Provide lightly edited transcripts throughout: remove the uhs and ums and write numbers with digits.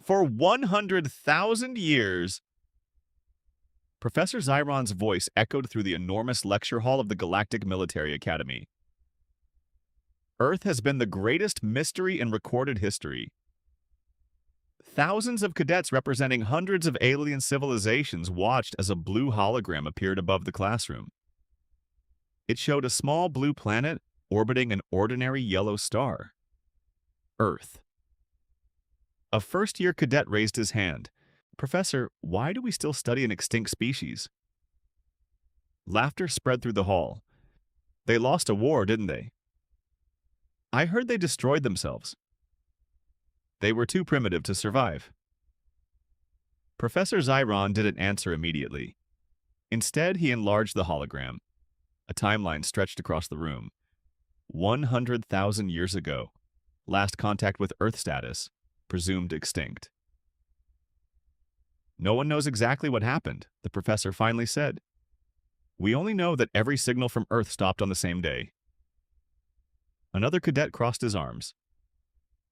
For 100,000 years, Professor Zyron's voice echoed through the enormous lecture hall of the Galactic Military Academy. Earth has been the greatest mystery in recorded history. Thousands of cadets representing hundreds of alien civilizations watched as a blue hologram appeared above the classroom. It showed a small blue planet orbiting an ordinary yellow star. Earth. A first-year cadet raised his hand. "Professor, why do we still study an extinct species?" Laughter spread through the hall. "They lost a war, didn't they?" "I heard they destroyed themselves." "They were too primitive to survive." Professor Zyron didn't answer immediately. Instead, he enlarged the hologram. A timeline stretched across the room. 100,000 years ago. Last contact with Earth status. Presumed extinct. "No one knows exactly what happened," the professor finally said. "We only know that every signal from Earth stopped on the same day." Another cadet crossed his arms.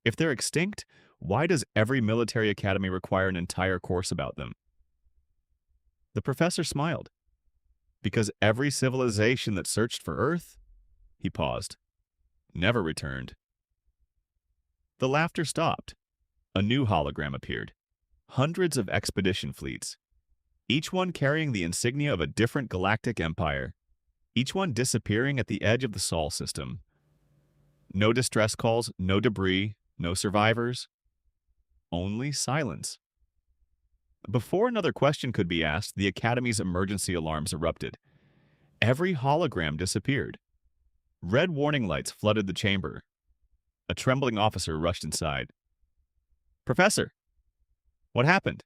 "If they're extinct, why does every military academy require an entire course about them?" The professor smiled. "Because every civilization that searched for Earth," he paused, "never returned." The laughter stopped. A new hologram appeared. Hundreds of expedition fleets, each one carrying the insignia of a different galactic empire, each one disappearing at the edge of the Sol system. No distress calls, no debris, no survivors. Only silence. Before another question could be asked, the Academy's emergency alarms erupted. Every hologram disappeared. Red warning lights flooded the chamber. A trembling officer rushed inside. "Professor, what happened?"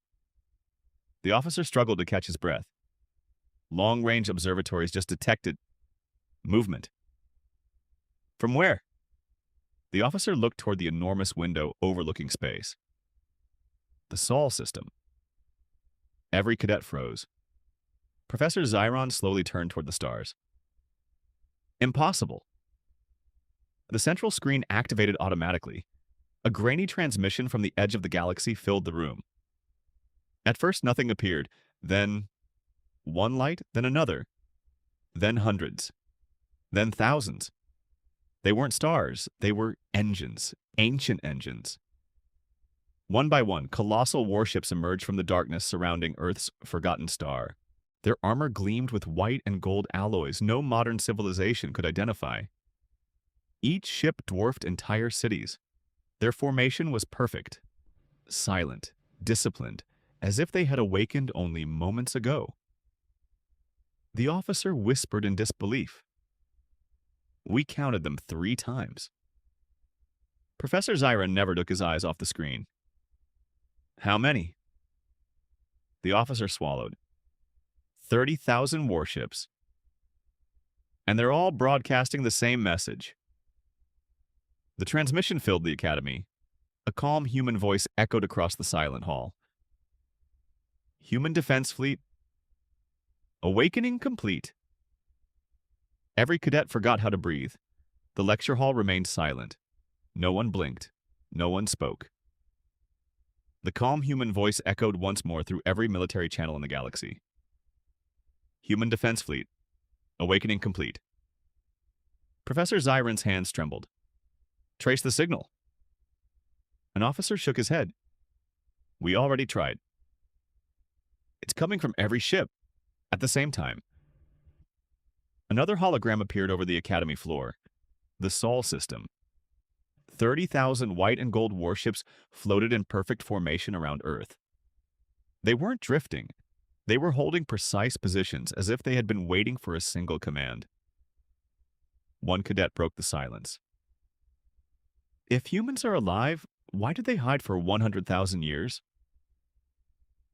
The officer struggled to catch his breath. "Long-range observatories just detected movement." "From where?" The officer looked toward the enormous window overlooking space. "The Sol system." Every cadet froze. Professor Zyron slowly turned toward the stars. "Impossible." The central screen activated automatically. A grainy transmission from the edge of the galaxy filled the room. At first nothing appeared, then one light, then another, then hundreds, then thousands. They weren't stars, they were engines, ancient engines. One by one, colossal warships emerged from the darkness surrounding Earth's forgotten star. Their armor gleamed with white and gold alloys no modern civilization could identify. Each ship dwarfed entire cities. Their formation was perfect, silent, disciplined, as if they had awakened only moments ago. The officer whispered in disbelief. "We counted them 3 times." Professor Zyron never took his eyes off the screen. "How many?" The officer swallowed. 30,000 warships. And they're all broadcasting the same message. The transmission filled the academy. A calm human voice echoed across the silent hall. "Human Defense Fleet. Awakening complete." Every cadet forgot how to breathe. The lecture hall remained silent. No one blinked. No one spoke. The calm human voice echoed once more through every military channel in the galaxy. "Human Defense Fleet. Awakening complete." Professor Zyron's hands trembled. "Trace the signal." An officer shook his head. "We already tried." "It's coming from every ship, at the same time." Another hologram appeared over the academy floor. The Sol system. 30,000 white and gold warships floated in perfect formation around Earth. They weren't drifting. They were holding precise positions as if they had been waiting for a single command. One cadet broke the silence. "If humans are alive, why did they hide for 100,000 years?"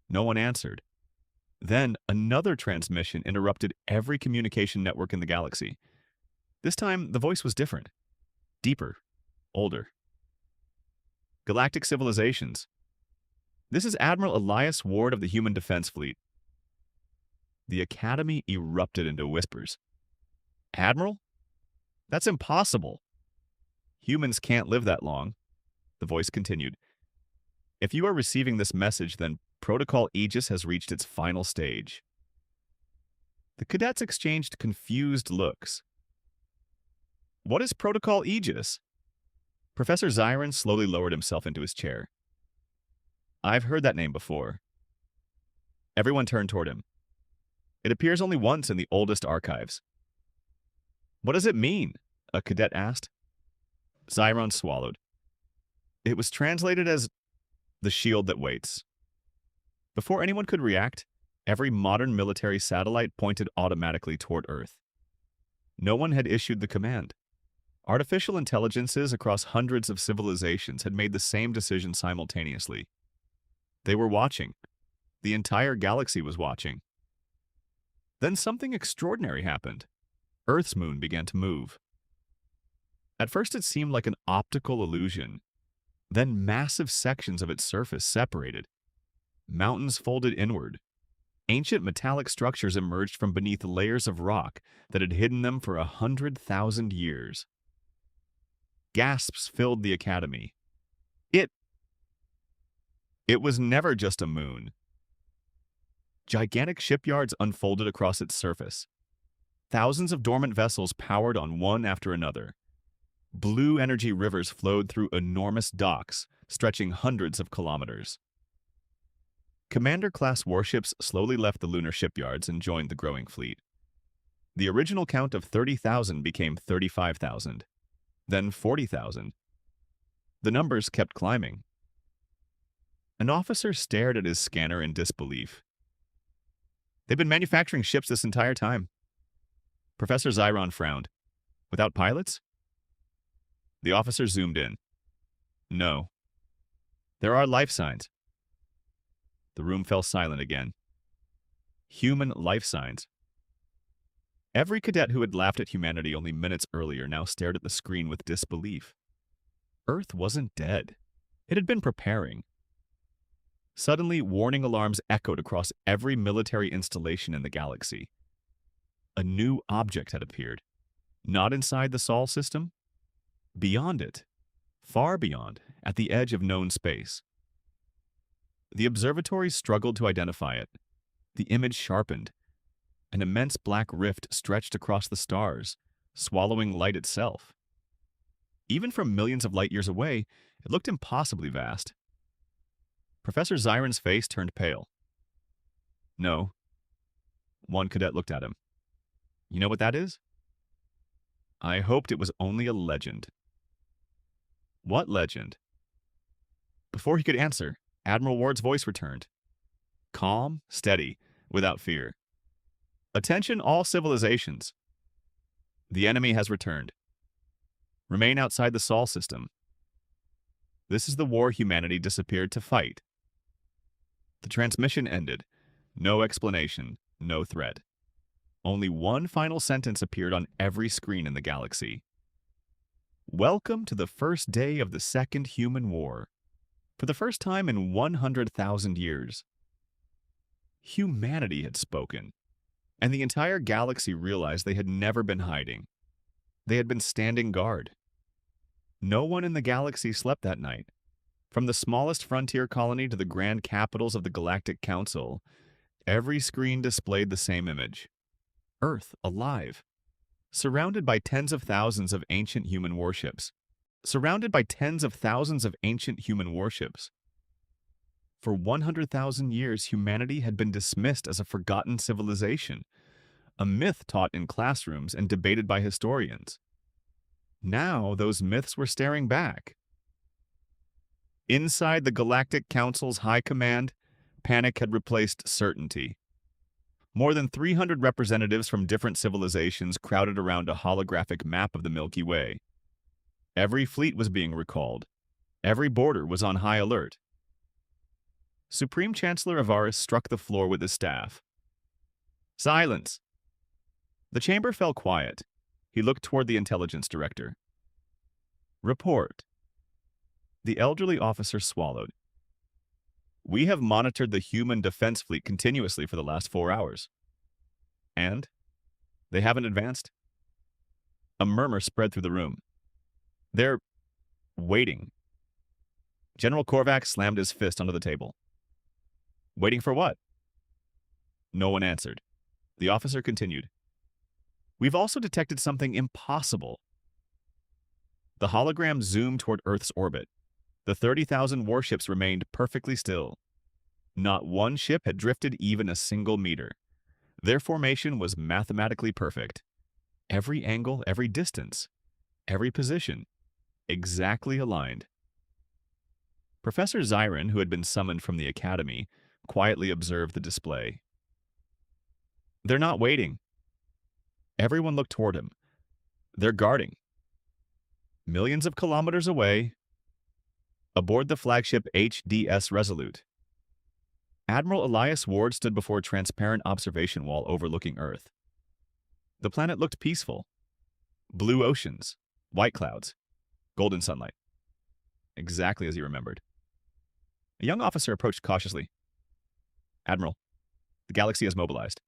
No one answered. Then another transmission interrupted every communication network in the galaxy. This time, the voice was different. Deeper. Older. "Galactic civilizations. This is Admiral Elias Ward of the Human Defense Fleet." The Academy erupted into whispers. "Admiral? That's impossible." "Humans can't live that long," the voice continued. If you are receiving this message, then Protocol Aegis has reached its final stage. The cadets exchanged confused looks. What is Protocol Aegis? Professor Zyron slowly lowered himself into his chair. I've heard that name before. Everyone turned toward him. It appears only once in the oldest archives. What does it mean? A cadet asked. Zyron swallowed. It was translated as the shield that waits. Before anyone could react, every modern military satellite pointed automatically toward Earth. No one had issued the command. Artificial intelligences across hundreds of civilizations had made the same decision simultaneously. They were watching. The entire galaxy was watching. Then something extraordinary happened. Earth's moon began to move. At first it seemed like an optical illusion. Then massive sections of its surface separated. Mountains folded inward. Ancient metallic structures emerged from beneath layers of rock that had hidden them for 100,000 years. Gasps filled the academy. It was never just a moon. Gigantic shipyards unfolded across its surface. Thousands of dormant vessels powered on one after another. Blue energy rivers flowed through enormous docks, stretching hundreds of kilometers. Commander-class warships slowly left the lunar shipyards and joined the growing fleet. The original count of 30,000 became 35,000, then 40,000. The numbers kept climbing. An officer stared at his scanner in disbelief. They've been manufacturing ships this entire time. Professor Zyron frowned. Without pilots? The officer zoomed in. No. There are life signs. The room fell silent again. Human life signs. Every cadet who had laughed at humanity only minutes earlier now stared at the screen with disbelief. Earth wasn't dead. It had been preparing. Suddenly, warning alarms echoed across every military installation in the galaxy. A new object had appeared. Not inside the Sol system. Beyond it. Far beyond, at the edge of known space. The observatories struggled to identify it. The image sharpened. An immense black rift stretched across the stars, swallowing light itself. Even from millions of light years away, it looked impossibly vast. Professor Zyron's face turned pale. No. One cadet looked at him. You know what that is? I hoped it was only a legend. What legend? Before he could answer, Admiral Ward's voice returned. Calm, steady, without fear. Attention all civilizations. The enemy has returned. Remain outside the Sol system. This is the war humanity disappeared to fight. The transmission ended. No explanation, no threat. Only one final sentence appeared on every screen in the galaxy. Welcome to the first day of the Second Human War. For the first time in 100,000 years. Humanity had spoken, and the entire galaxy realized they had never been hiding. They had been standing guard. No one in the galaxy slept that night. From the smallest frontier colony to the grand capitals of the Galactic Council, every screen displayed the same image. Earth alive. Surrounded by tens of thousands of ancient human warships. Surrounded by tens of thousands of ancient human warships. For 100,000 years, humanity had been dismissed as a forgotten civilization, a myth taught in classrooms and debated by historians. Now, those myths were staring back. Inside the Galactic Council's high command, panic had replaced certainty. More than 300 representatives from different civilizations crowded around a holographic map of the Milky Way. Every fleet was being recalled. Every border was on high alert. Supreme Chancellor Avaris struck the floor with his staff. Silence! The chamber fell quiet. He looked toward the intelligence director. Report. The elderly officer swallowed. We have monitored the human defense fleet continuously for the last 4 hours. And? They haven't advanced? A murmur spread through the room. They're waiting. General Korvac slammed his fist onto the table. Waiting for what? No one answered. The officer continued. We've also detected something impossible. The hologram zoomed toward Earth's orbit. The 30,000 warships remained perfectly still. Not one ship had drifted even a single meter. Their formation was mathematically perfect. Every angle, every distance, every position, exactly aligned. Professor Zyron, who had been summoned from the academy, quietly observed the display. They're not waiting. Everyone looked toward him. They're guarding. Millions of kilometers away, aboard the flagship HDS Resolute, Admiral Elias Ward stood before a transparent observation wall overlooking Earth. The planet looked peaceful. Blue oceans, white clouds, golden sunlight. Exactly as he remembered. A young officer approached cautiously. Admiral, the galaxy has mobilized.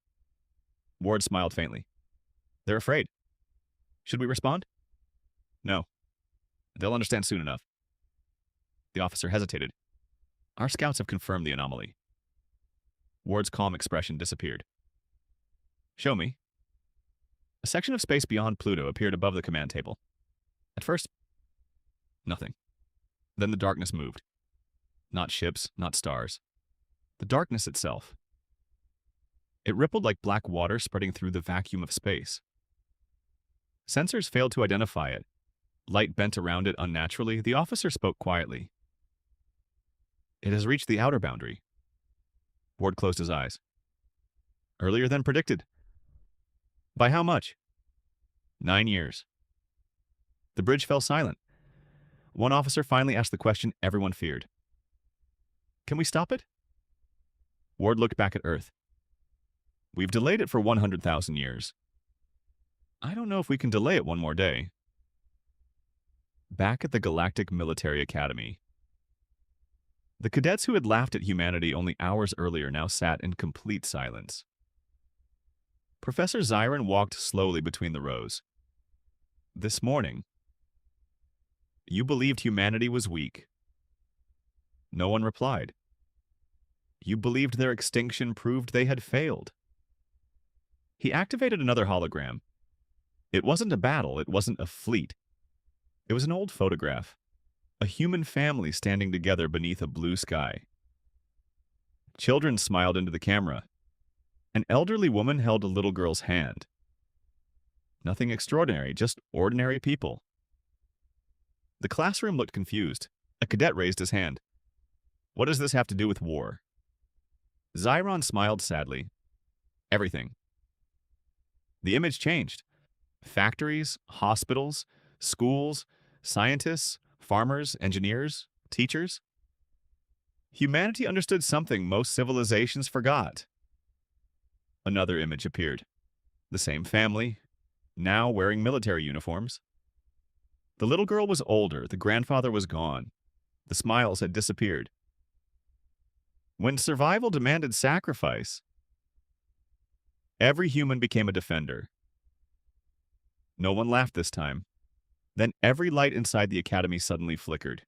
Ward smiled faintly. They're afraid. Should we respond? No. They'll understand soon enough. The officer hesitated. Our scouts have confirmed the anomaly. Ward's calm expression disappeared. Show me. A section of space beyond Pluto appeared above the command table. At first, nothing. Then the darkness moved. Not ships, not stars. The darkness itself. It rippled like black water spreading through the vacuum of space. Sensors failed to identify it. Light bent around it unnaturally. The officer spoke quietly. It has reached the outer boundary. Ward closed his eyes. Earlier than predicted. By how much? 9 years. The bridge fell silent. One officer finally asked the question everyone feared. Can we stop it? Ward looked back at Earth. We've delayed it for 100,000 years. I don't know if we can delay it one more day. Back at the Galactic Military Academy, the cadets who had laughed at humanity only hours earlier now sat in complete silence. Professor Zyron walked slowly between the rows. This morning, you believed humanity was weak. No one replied. You believed their extinction proved they had failed. He activated another hologram. It wasn't a battle, it wasn't a fleet. It was an old photograph. A human family standing together beneath a blue sky. Children smiled into the camera. An elderly woman held a little girl's hand. Nothing extraordinary, just ordinary people. The classroom looked confused. A cadet raised his hand. What does this have to do with war? Zyron smiled sadly. Everything. The image changed. Factories, hospitals, schools, scientists, farmers, engineers, teachers. Humanity understood something most civilizations forgot. Another image appeared. The same family, now wearing military uniforms. The little girl was older, the grandfather was gone. The smiles had disappeared. When survival demanded sacrifice, every human became a defender. No one laughed this time. Then every light inside the academy suddenly flickered.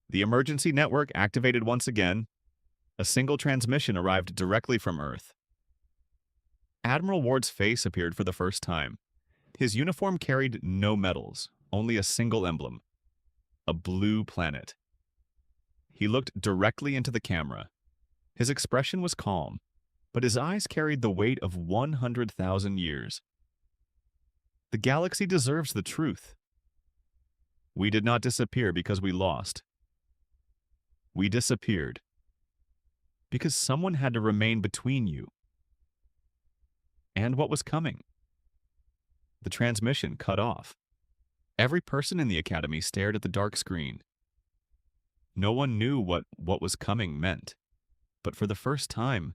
The emergency network activated once again. A single transmission arrived directly from Earth. Admiral Ward's face appeared for the first time. His uniform carried no medals, only a single emblem. A blue planet. He looked directly into the camera. His expression was calm, but his eyes carried the weight of 100,000 years. The galaxy deserves the truth. We did not disappear because we lost. We disappeared because someone had to remain between you and what was coming. The transmission cut off. Every person in the academy stared at the dark screen. No one knew what was coming meant, but for the first time,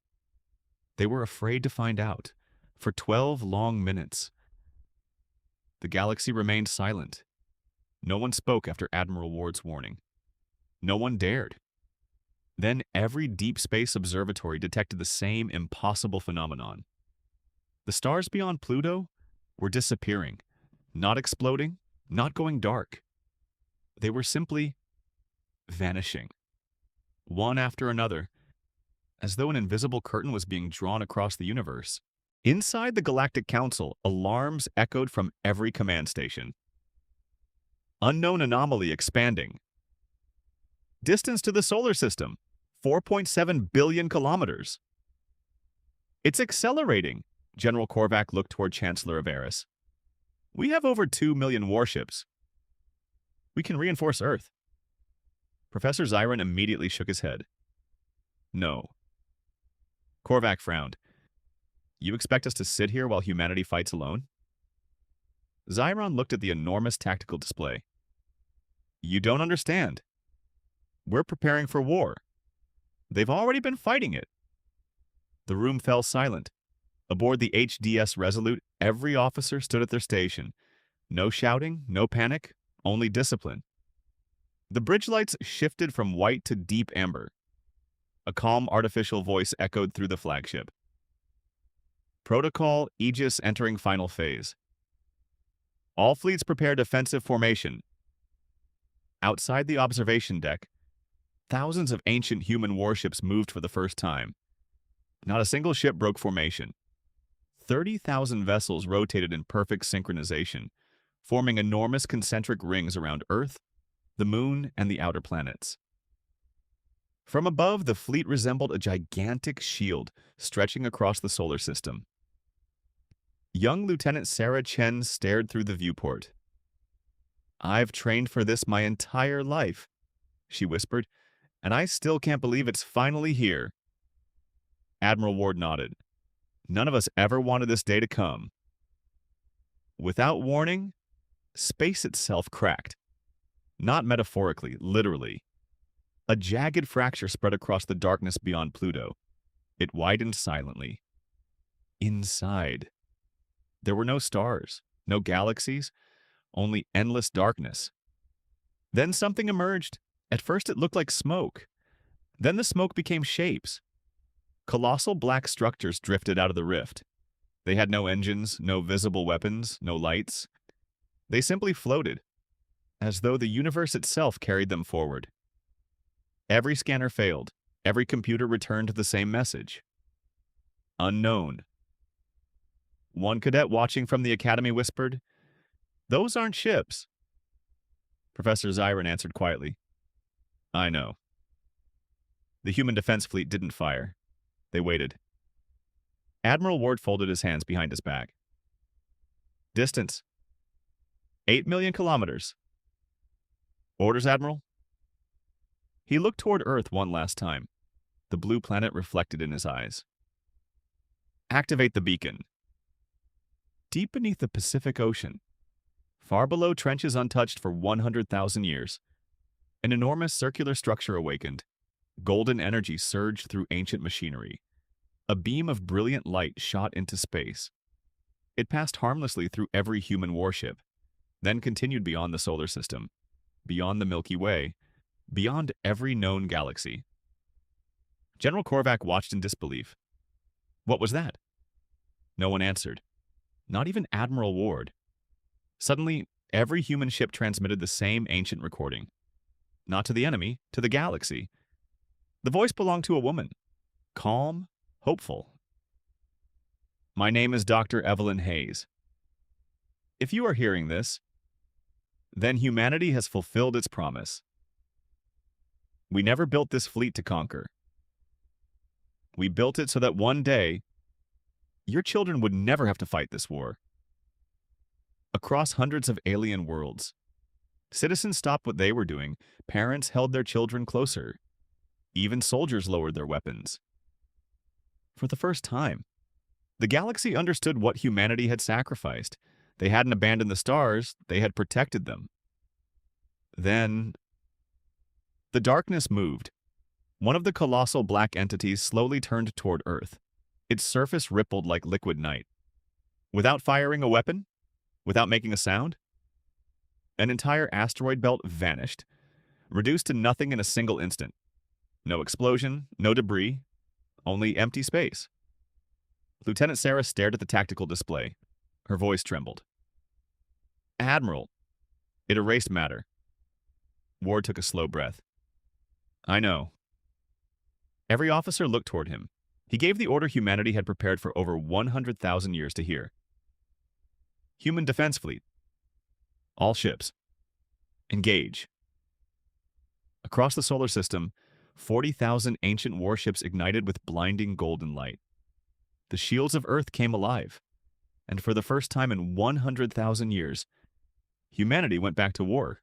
they were afraid to find out. For 12 long minutes, the galaxy remained silent. No one spoke after Admiral Ward's warning. No one dared. Then every deep space observatory detected the same impossible phenomenon. The stars beyond Pluto were disappearing, not exploding, not going dark. They were simply vanishing, one after another, as though an invisible curtain was being drawn across the universe. Inside the Galactic Council, alarms echoed from every command station. Unknown anomaly expanding. Distance to the solar system, 4.7 billion kilometers. It's accelerating. General Korvac looked toward Chancellor Averis. We have over 2 million warships. We can reinforce Earth. Professor Zyron immediately shook his head. No. Korvac frowned. You expect us to sit here while humanity fights alone? Zyron looked at the enormous tactical display. You don't understand. We're preparing for war. They've already been fighting it. The room fell silent. Aboard the HDS Resolute, every officer stood at their station. No shouting, no panic, only discipline. The bridge lights shifted from white to deep amber. A calm artificial voice echoed through the flagship. Protocol Aegis entering final phase. All fleets prepare defensive formation. Outside the observation deck, thousands of ancient human warships moved for the first time. Not a single ship broke formation. 30,000 vessels rotated in perfect synchronization, forming enormous concentric rings around Earth, the Moon, and the outer planets. From above, the fleet resembled a gigantic shield stretching across the solar system. Young Lieutenant Sarah Chen stared through the viewport. I've trained for this my entire life, she whispered, and I still can't believe it's finally here. Admiral Ward nodded. None of us ever wanted this day to come. Without warning, space itself cracked. Not metaphorically, literally. A jagged fracture spread across the darkness beyond Pluto. It widened silently. Inside, there were no stars, no galaxies, only endless darkness. Then something emerged. At first it looked like smoke. Then the smoke became shapes. Colossal black structures drifted out of the rift. They had no engines, no visible weapons, no lights. They simply floated, as though the universe itself carried them forward. Every scanner failed. Every computer returned the same message. Unknown. One cadet watching from the academy whispered, "Those aren't ships." Professor Zyron answered quietly, "I know." The human defense fleet didn't fire. They waited. Admiral Ward folded his hands behind his back. Distance: 8 million kilometers. Orders, Admiral? He looked toward Earth one last time. The blue planet reflected in his eyes. Activate the beacon. Deep beneath the Pacific Ocean, far below trenches untouched for 100,000 years, an enormous circular structure awakened. Golden energy surged through ancient machinery. A beam of brilliant light shot into space. It passed harmlessly through every human warship, then continued beyond the solar system, beyond the Milky Way, beyond every known galaxy. General Korvac watched in disbelief. What was that? No one answered. Not even Admiral Ward. Suddenly, every human ship transmitted the same ancient recording. Not to the enemy, to the galaxy. The voice belonged to a woman. Calm, hopeful. My name is Dr. Evelyn Hayes. If you are hearing this, then humanity has fulfilled its promise. We never built this fleet to conquer. We built it so that one day, your children would never have to fight this war. Across hundreds of alien worlds, citizens stopped what they were doing. Parents held their children closer. Even soldiers lowered their weapons. For the first time, the galaxy understood what humanity had sacrificed. They hadn't abandoned the stars, they had protected them. Then, the darkness moved. One of the colossal black entities slowly turned toward Earth. Its surface rippled like liquid night. Without firing a weapon, without making a sound, an entire asteroid belt vanished, reduced to nothing in a single instant. No explosion, no debris, only empty space. Lieutenant Sarah stared at the tactical display. Her voice trembled. Admiral, it erased matter. Ward took a slow breath. I know. Every officer looked toward him. He gave the order humanity had prepared for over 100,000 years to hear. Human defense fleet. All ships. Engage. Across the solar system, 40,000 ancient warships ignited with blinding golden light. The shields of Earth came alive, and for the first time in 100,000 years, humanity went back to war.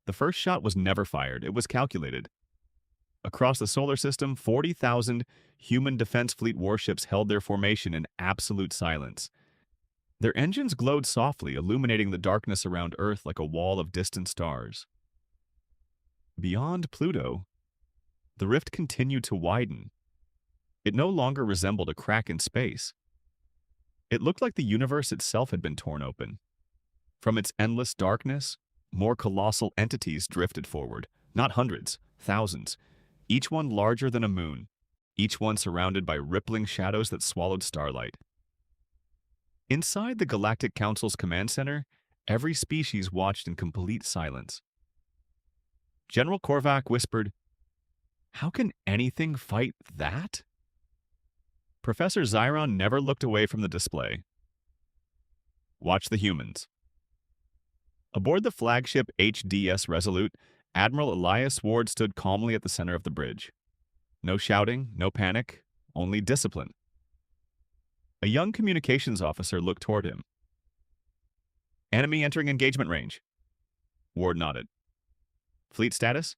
The first shot was never fired, it was calculated. Across the solar system, 40,000 human defense fleet warships held their formation in absolute silence. Their engines glowed softly, illuminating the darkness around Earth like a wall of distant stars. Beyond Pluto, the rift continued to widen. It no longer resembled a crack in space. It looked like the universe itself had been torn open. From its endless darkness, more colossal entities drifted forward, not hundreds, thousands, each one larger than a moon, each one surrounded by rippling shadows that swallowed starlight. Inside the Galactic Council's command center, every species watched in complete silence. General Korvac whispered, "How can anything fight that?" Professor Zyron never looked away from the display. Watch the humans. Aboard the flagship HDS Resolute, Admiral Elias Ward stood calmly at the center of the bridge. No shouting, no panic, only discipline. A young communications officer looked toward him. Enemy entering engagement range. Ward nodded. Fleet status?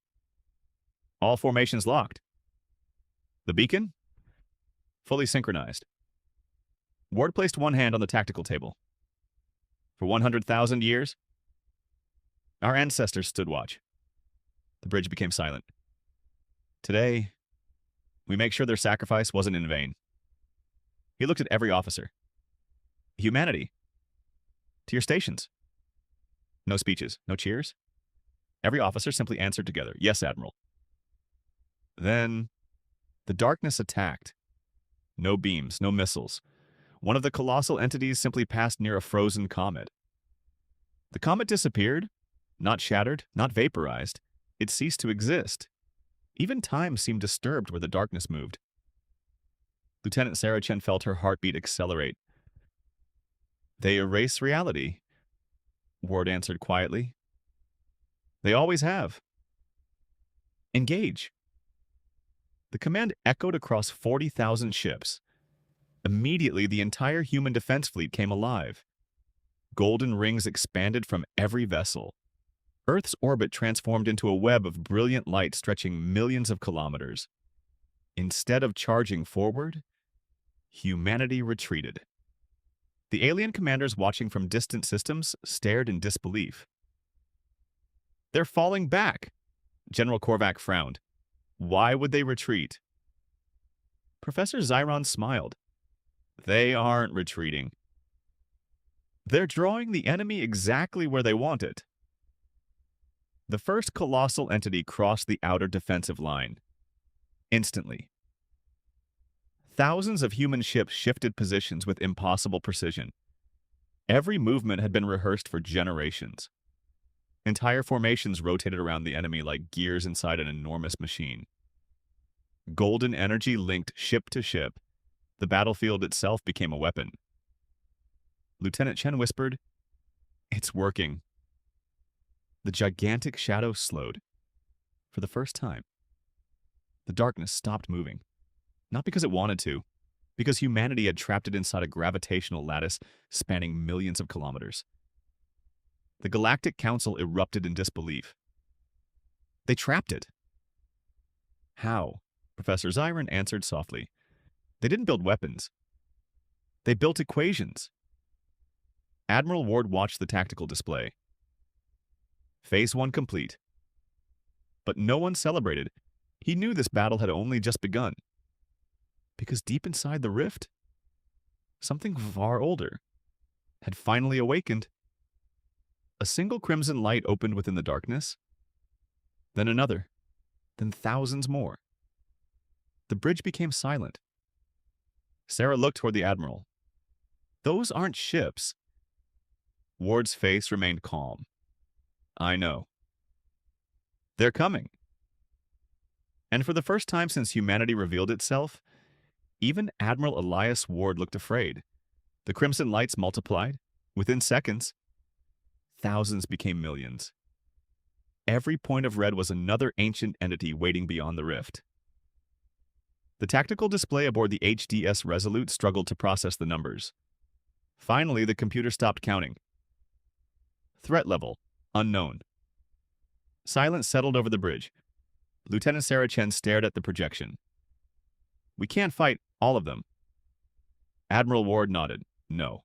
All formations locked. The beacon? Fully synchronized. Ward placed one hand on the tactical table. For 100,000 years, our ancestors stood watch. The bridge became silent. Today, we make sure their sacrifice wasn't in vain. He looked at every officer. Humanity. To your stations. No speeches, no cheers. Every officer simply answered together, "Yes, Admiral." Then, the darkness attacked. No beams, no missiles. One of the colossal entities simply passed near a frozen comet. The comet disappeared, not shattered, not vaporized. It ceased to exist. Even time seemed disturbed where the darkness moved. Lieutenant Sarah Chen felt her heartbeat accelerate. "They erase reality," Ward answered quietly. "They always have." Engage. The command echoed across 40,000 ships. Immediately, the entire human defense fleet came alive. Golden rings expanded from every vessel. Earth's orbit transformed into a web of brilliant light stretching millions of kilometers. Instead of charging forward, humanity retreated. The alien commanders watching from distant systems stared in disbelief. "They're falling back," General Korvac frowned. "Why would they retreat?" Professor Zyron smiled. "They aren't retreating. They're drawing the enemy exactly where they want it." The first colossal entity crossed the outer defensive line. Instantly. Thousands of human ships shifted positions with impossible precision. Every movement had been rehearsed for generations. Entire formations rotated around the enemy like gears inside an enormous machine. Golden energy linked ship to ship. The battlefield itself became a weapon. Lieutenant Chen whispered, "It's working." The gigantic shadow slowed. For the first time, the darkness stopped moving. Not because it wanted to, because humanity had trapped it inside a gravitational lattice spanning millions of kilometers. The Galactic Council erupted in disbelief. They trapped it. How? Professor Zyron answered softly. They didn't build weapons. They built equations. Admiral Ward watched the tactical display. Phase 1 complete. But no one celebrated. He knew this battle had only just begun. Because deep inside the rift, something far older had finally awakened. A single crimson light opened within the darkness, then another, then thousands more. The bridge became silent. Sarah looked toward the Admiral. "Those aren't ships." Ward's face remained calm. "I know. They're coming." And for the first time since humanity revealed itself, even Admiral Elias Ward looked afraid. The crimson lights multiplied. Within seconds, thousands became millions. Every point of red was another ancient entity waiting beyond the rift. The tactical display aboard the HDS Resolute struggled to process the numbers. Finally, the computer stopped counting. Threat level, unknown. Silence settled over the bridge. Lieutenant Sarah Chen stared at the projection. We can't fight all of them. Admiral Ward nodded. No.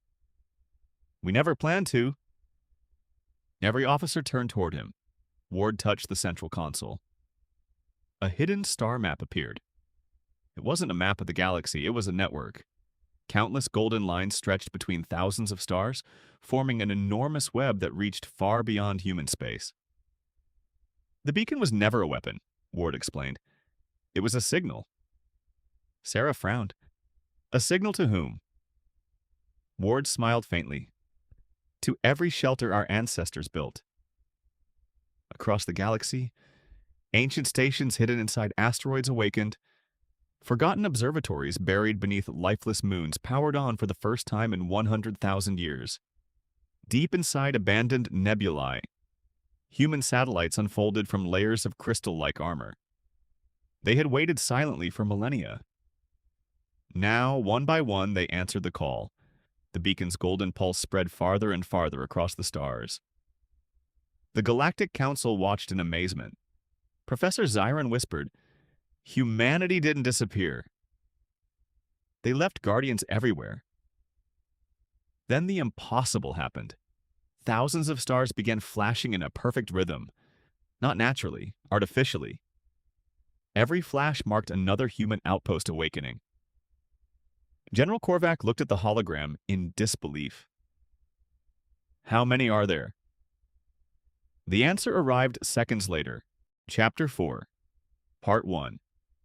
We never planned to. Every officer turned toward him. Ward touched the central console. A hidden star map appeared. It wasn't a map of the galaxy, it was a network. Countless golden lines stretched between thousands of stars, forming an enormous web that reached far beyond human space. The beacon was never a weapon, Ward explained. It was a signal. Sarah frowned. A signal to whom? Ward smiled faintly. To every shelter our ancestors built. Across the galaxy, ancient stations hidden inside asteroids awakened. Forgotten observatories buried beneath lifeless moons powered on for the first time in 100,000 years. Deep inside abandoned nebulae, human satellites unfolded from layers of crystal-like armor. They had waited silently for millennia. Now, one by one, they answered the call. The beacon's golden pulse spread farther and farther across the stars. The Galactic Council watched in amazement. Professor Zyron whispered, "Humanity didn't disappear. They left guardians everywhere." Then the impossible happened. Thousands of stars began flashing in a perfect rhythm. Not naturally, artificially. Every flash marked another human outpost awakening. General Korvac looked at the hologram in disbelief. How many are there? The answer arrived seconds later. Chapter 4, Part 1.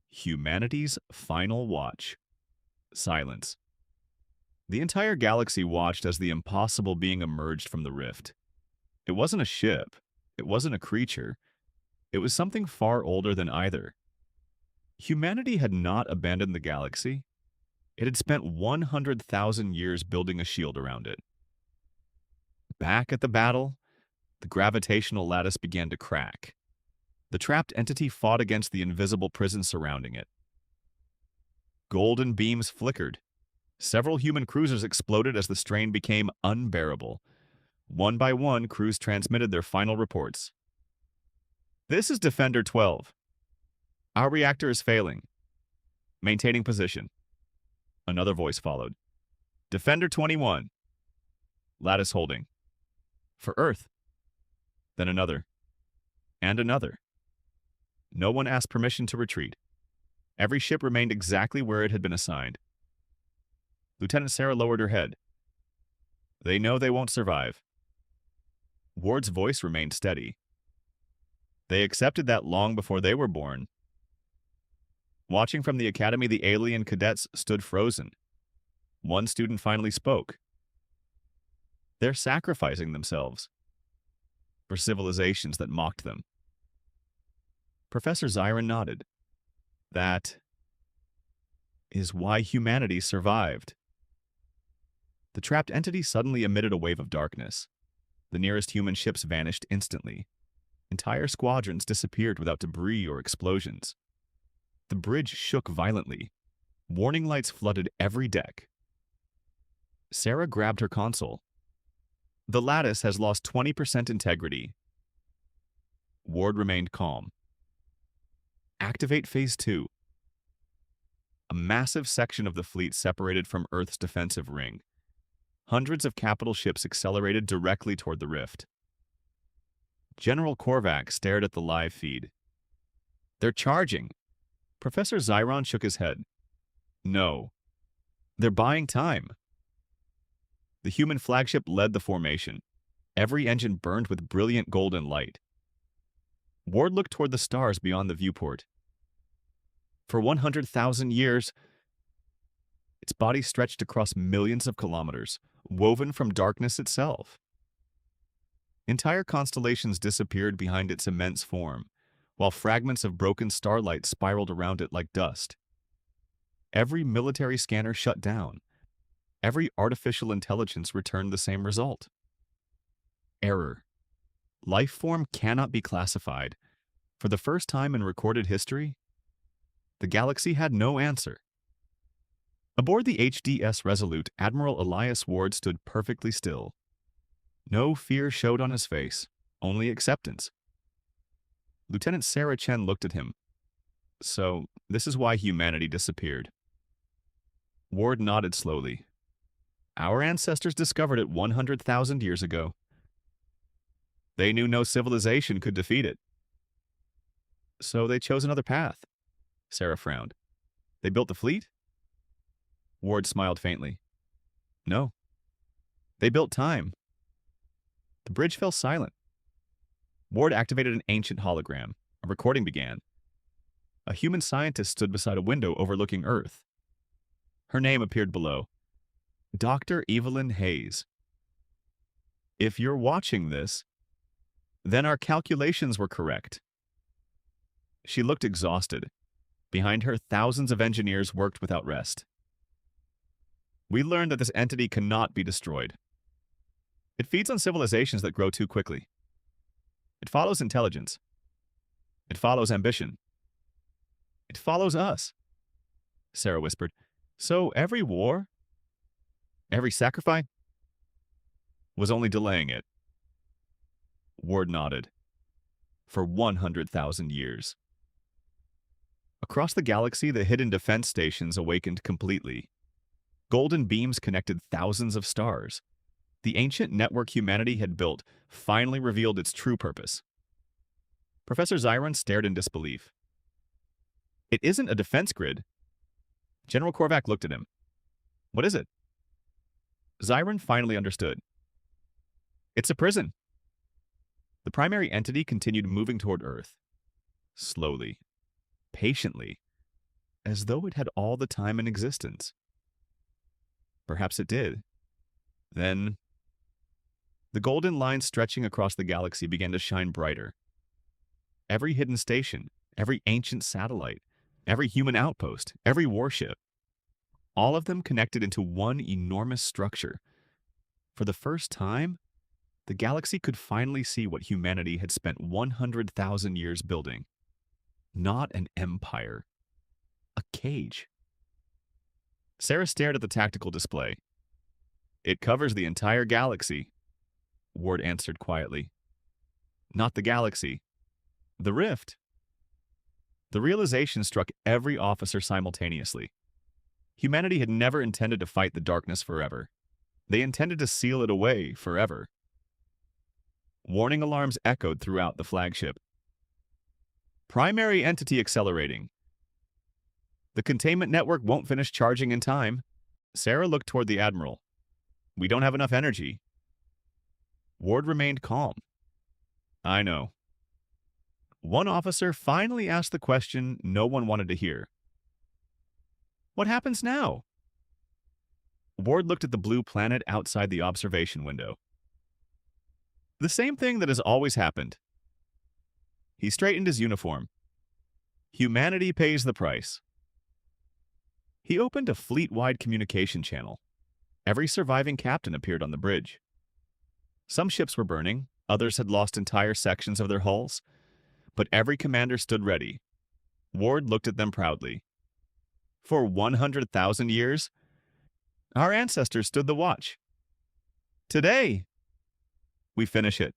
Humanity's Final Watch. Silence. The entire galaxy watched as the impossible being emerged from the rift. It wasn't a ship. It wasn't a creature. It was something far older than either. Humanity had not abandoned the galaxy. It had spent 100,000 years building a shield around it. Back at the battle, the gravitational lattice began to crack. The trapped entity fought against the invisible prison surrounding it. Golden beams flickered. Several human cruisers exploded as the strain became unbearable. One by one, crews transmitted their final reports. This is Defender 12. Our reactor is failing. Maintaining position. Another voice followed. Defender 21. Lattice holding. For Earth. Then another. And another. No one asked permission to retreat. Every ship remained exactly where it had been assigned. Lieutenant Sarah lowered her head. They know they won't survive. Ward's voice remained steady. They accepted that long before they were born. Watching from the academy, the alien cadets stood frozen. One student finally spoke. They're sacrificing themselves for civilizations that mocked them. Professor Zyron nodded. That is why humanity survived. The trapped entity suddenly emitted a wave of darkness. The nearest human ships vanished instantly. Entire squadrons disappeared without debris or explosions. The bridge shook violently. Warning lights flooded every deck. Sarah grabbed her console. The lattice has lost 20% integrity. Ward remained calm. Activate Phase 2. A massive section of the fleet separated from Earth's defensive ring. Hundreds of capital ships accelerated directly toward the rift. General Korvac stared at the live feed. They're charging. Professor Zyron shook his head. No. They're buying time. The human flagship led the formation. Every engine burned with brilliant golden light. Ward looked toward the stars beyond the viewport. For 100,000 years, its body stretched across millions of kilometers, woven from darkness itself. Entire constellations disappeared behind its immense form, while fragments of broken starlight spiraled around it like dust. Every military scanner shut down. Every artificial intelligence returned the same result. Error. Life form cannot be classified. For the first time in recorded history, the galaxy had no answer. Aboard the HDS Resolute, Admiral Elias Ward stood perfectly still. No fear showed on his face, only acceptance. Lieutenant Sarah Chen looked at him. So, this is why humanity disappeared. Ward nodded slowly. Our ancestors discovered it 100,000 years ago. They knew no civilization could defeat it. So they chose another path. Sarah frowned. They built the fleet? Ward smiled faintly. No. They built time. The bridge fell silent. Ward activated an ancient hologram. A recording began. A human scientist stood beside a window overlooking Earth. Her name appeared below. Dr. Evelyn Hayes. If you're watching this, then our calculations were correct. She looked exhausted. Behind her, thousands of engineers worked without rest. We learned that this entity cannot be destroyed. It feeds on civilizations that grow too quickly. It follows intelligence. It follows ambition. It follows us, Sarah whispered. So every war, every sacrifice, was only delaying it. Ward nodded. For 100,000 years. Across the galaxy, the hidden defense stations awakened completely. Golden beams connected thousands of stars. The ancient network humanity had built finally revealed its true purpose. Professor Zyron stared in disbelief. It isn't a defense grid. General Korvac looked at him. What is it? Zyron finally understood. It's a prison. The primary entity continued moving toward Earth. Slowly. Patiently. As though it had all the time in existence. Perhaps it did. Then, the golden line stretching across the galaxy began to shine brighter. Every hidden station, every ancient satellite, every human outpost, every warship, all of them connected into one enormous structure. For the first time, the galaxy could finally see what humanity had spent 100,000 years building. Not an empire. A cage. Sarah stared at the tactical display. It covers the entire galaxy, Ward answered quietly. Not the galaxy. The rift. The realization struck every officer simultaneously. Humanity had never intended to fight the darkness forever. They intended to seal it away forever. Warning alarms echoed throughout the flagship. Primary entity accelerating. The containment network won't finish charging in time. Sarah looked toward the Admiral. We don't have enough energy. Ward remained calm. I know. One officer finally asked the question no one wanted to hear. What happens now? Ward looked at the blue planet outside the observation window. The same thing that has always happened. He straightened his uniform. Humanity pays the price. He opened a fleet-wide communication channel. Every surviving captain appeared on the bridge. Some ships were burning, others had lost entire sections of their hulls, but every commander stood ready. Ward looked at them proudly. For 100,000 years, our ancestors stood the watch. Today, we finish it.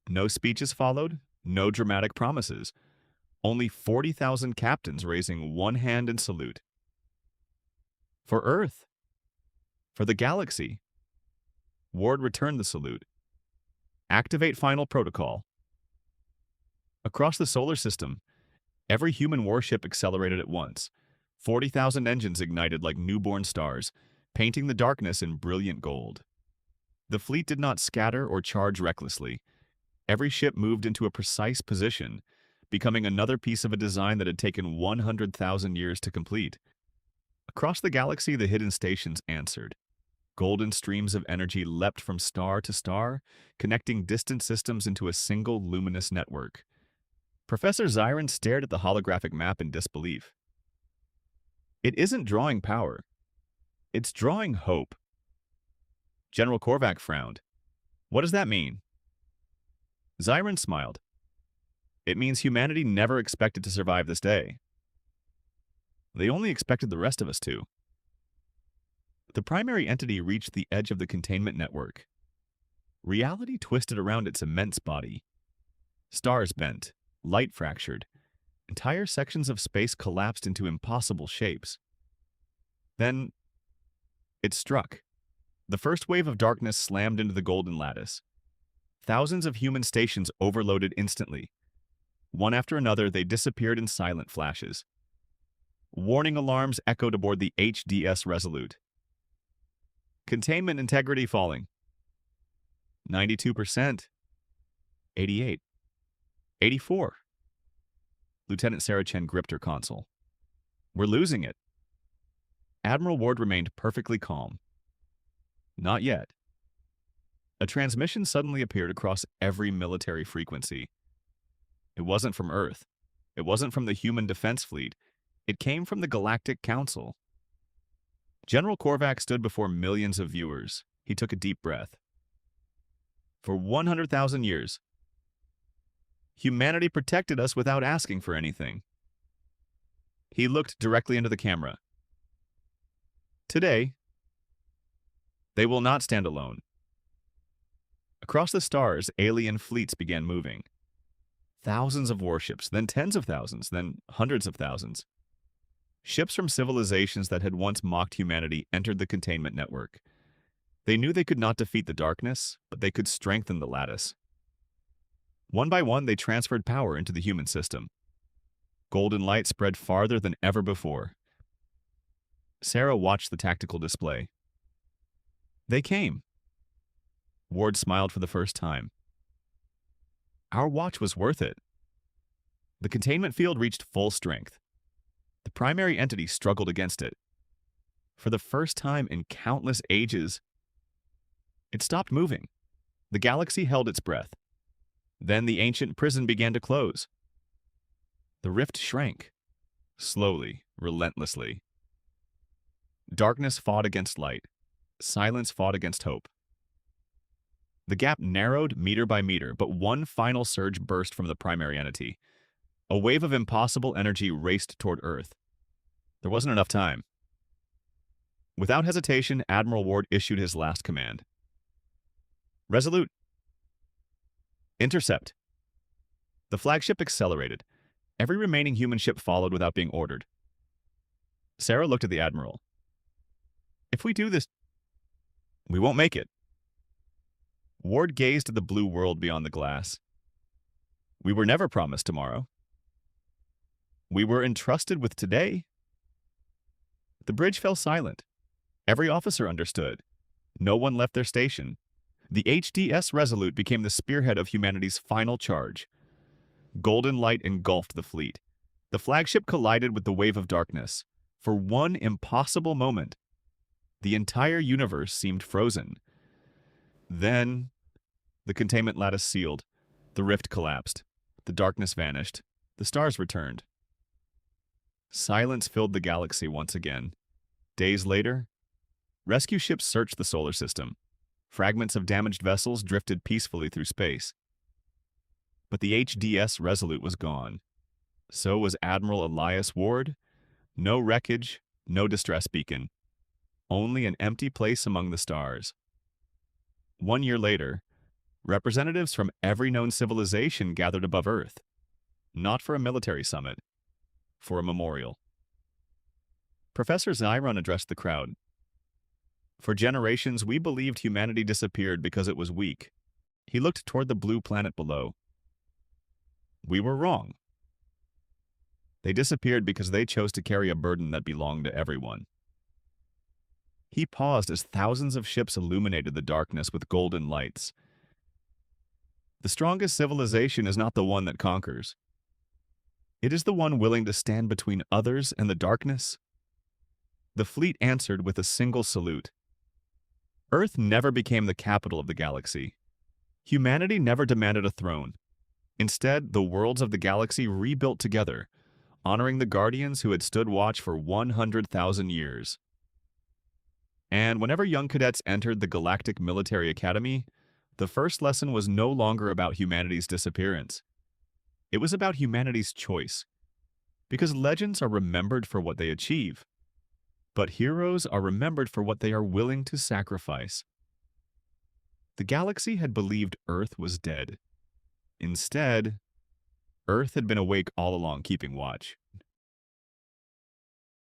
No speeches followed, no dramatic promises. Only 40,000 captains raising one hand in salute. For Earth. For the galaxy. Ward returned the salute. Activate final protocol. Across the solar system, every human warship accelerated at once. 40,000 engines ignited like newborn stars, painting the darkness in brilliant gold. The fleet did not scatter or charge recklessly. Every ship moved into a precise position, becoming another piece of a design that had taken 100,000 years to complete. Across the galaxy, the hidden stations answered. Golden streams of energy leapt from star to star, connecting distant systems into a single luminous network. Professor Zyron stared at the holographic map in disbelief. It isn't drawing power. It's drawing hope. General Korvac frowned. What does that mean? Zyron smiled. It means humanity never expected to survive this day. They only expected the rest of us to. The primary entity reached the edge of the containment network. Reality twisted around its immense body. Stars bent, light fractured. Entire sections of space collapsed into impossible shapes. Then, it struck. The first wave of darkness slammed into the golden lattice. Thousands of human stations overloaded instantly. One after another, they disappeared in silent flashes. Warning alarms echoed aboard the HDS Resolute. Containment integrity falling. 92%. 88. 84. Lieutenant Sarah Chen gripped her console. We're losing it. Admiral Ward remained perfectly calm. Not yet. A transmission suddenly appeared across every military frequency. It wasn't from Earth. It wasn't from the human defense fleet. It came from the Galactic Council. General Korvac stood before millions of viewers. He took a deep breath. For 100,000 years, humanity protected us without asking for anything. He looked directly into the camera. Today, they will not stand alone. Across the stars, alien fleets began moving. Thousands of warships, then tens of thousands, then hundreds of thousands. Ships from civilizations that had once mocked humanity entered the containment network. They knew they could not defeat the darkness, but they could strengthen the lattice. One by one, they transferred power into the human system. Golden light spread farther than ever before. Sarah watched the tactical display. They came. Ward smiled for the first time. Our watch was worth it. The containment field reached full strength. The primary entity struggled against it. For the first time in countless ages, it stopped moving. The galaxy held its breath. Then the ancient prison began to close. The rift shrank, slowly, relentlessly. Darkness fought against light. Silence fought against hope. The gap narrowed meter by meter, but one final surge burst from the primary entity. A wave of impossible energy raced toward Earth. There wasn't enough time. Without hesitation, Admiral Ward issued his last command. Resolute. Intercept. The flagship accelerated. Every remaining human ship followed without being ordered. Sarah looked at the Admiral. If we do this, we won't make it. Ward gazed at the blue world beyond the glass. We were never promised tomorrow. We were entrusted with today. The bridge fell silent. Every officer understood. No one left their station. The HDS Resolute became the spearhead of humanity's final charge. Golden light engulfed the fleet. The flagship collided with the wave of darkness. For one impossible moment, the entire universe seemed frozen. Then, the containment lattice sealed. The rift collapsed. The darkness vanished. The stars returned. Silence filled the galaxy once again. Days later, rescue ships searched the solar system. Fragments of damaged vessels drifted peacefully through space. But the HDS Resolute was gone. So was Admiral Elias Ward. No wreckage, no distress beacon. Only an empty place among the stars. 1 year later, representatives from every known civilization gathered above Earth. Not for a military summit, for a memorial. Professor Zyron addressed the crowd. For generations, we believed humanity disappeared because it was weak. He looked toward the blue planet below. We were wrong. They disappeared because they chose to carry a burden that belonged to everyone. He paused as thousands of ships illuminated the darkness with golden lights. The strongest civilization is not the one that conquers. It is the one willing to stand between others and the darkness. The fleet answered with a single salute. Earth never became the capital of the galaxy. Humanity never demanded a throne. Instead, the worlds of the galaxy rebuilt together, honoring the guardians who had stood watch for 100,000 years. And whenever young cadets entered the Galactic Military Academy, the first lesson was no longer about humanity's disappearance. It was about humanity's choice. Because legends are remembered for what they achieve, but heroes are remembered for what they are willing to sacrifice. The galaxy had believed Earth was dead. Instead, Earth had been awake all along, keeping watch.